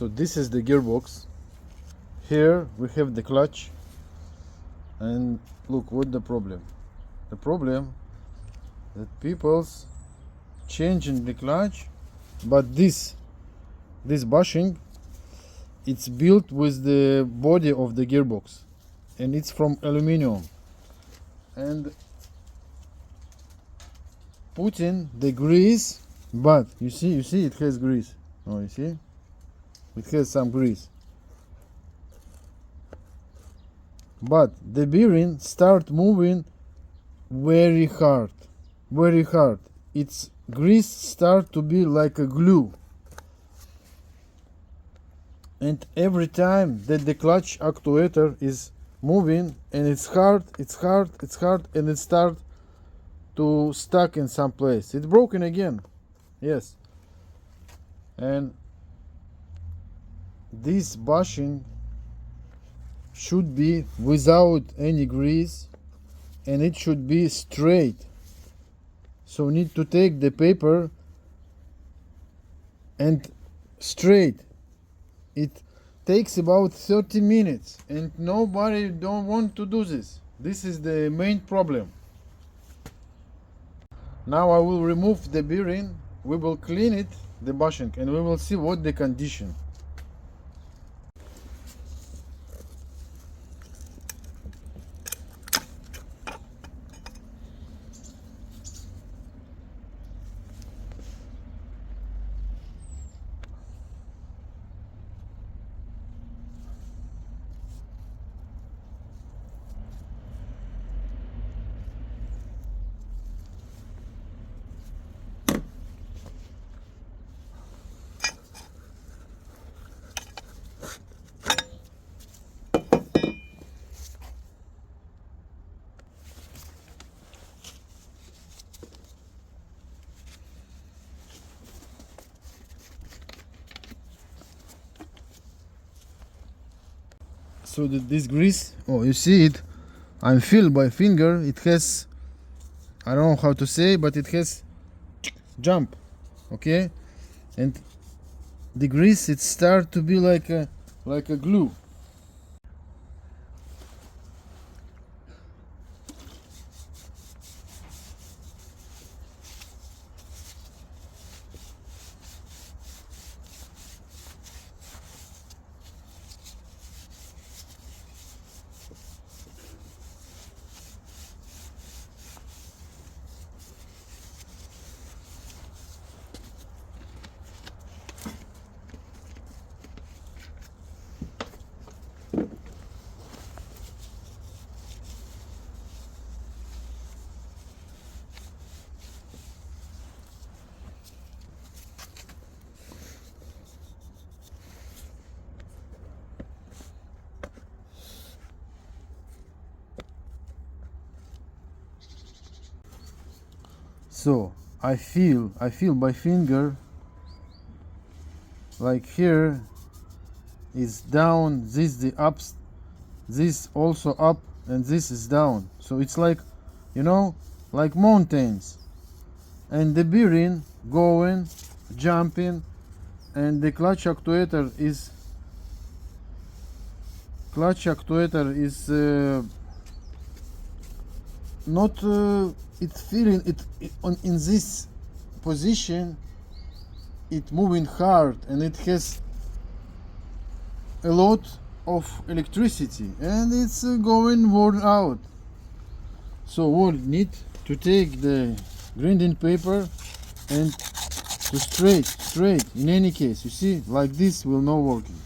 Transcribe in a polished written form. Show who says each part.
Speaker 1: So this is the gearbox. Here we have the clutch, and look what the problem. The problem that people's changing the clutch, but this bushing, it's built with the body of the gearbox, and it's from aluminum, and putting the grease, but you see it has grease. Oh, you see it has some grease, but the bearing start moving very hard. Its grease start to be like a glue, and every time that the clutch actuator is moving and it's hard, and it start to stuck in some place. It's broken again. Yes. And this bushing should be without any grease, and it should be straight. So need to take the paper and straight. It takes about 30 minutes, and nobody don't want to do this. This is the main problem. Now I will remove the bearing, we will clean it, the bushing, and we will see what the condition. So this grease, oh, you see it, I feel by finger, it has, I don't know how to say, but it has jump, okay, and the grease, it start to be like a glue. So I feel by finger, like here is down, this the ups, this also up, and this is down. So it's like, you know, like mountains, and the bearing going, jumping, and the clutch actuator is not it's feeling it in this position, it moving hard, and it has a lot of electricity, and it's going worn out. So we need to take the grinding paper and to straight in any case, you see, like this will not working.